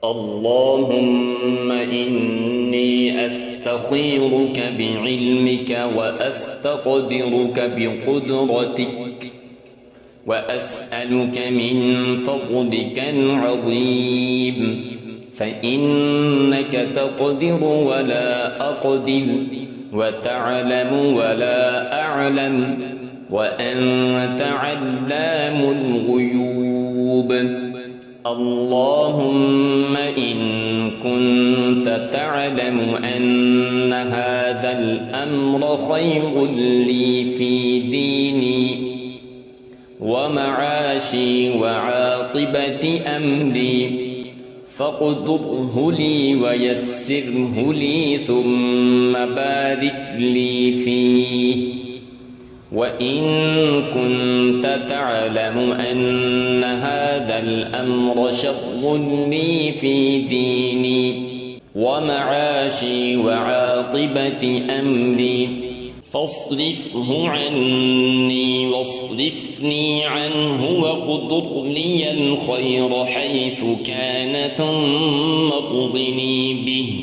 اللهم إني أستخيرك بعلمك وأستقدرك بقدرتك وأسألك من فضلك العظيم، فإنك تقدر ولا أقدر، وتعلم ولا أعلم، وأنت علام الغيوب. اللهم إن كنت تعلم أن هذا الأمر خير لي في ديني ومعاشي وعاقبة أمري فاقدره لي ويسره لي ثم بارك لي فيه. وإن كنت تعلم أن هذا الأمر شر لي في ديني ومعاشي وعاقبة أمري فاصرفه عني واصرفني عنه واقدر لي الخير حيث كان ثم اقضني به،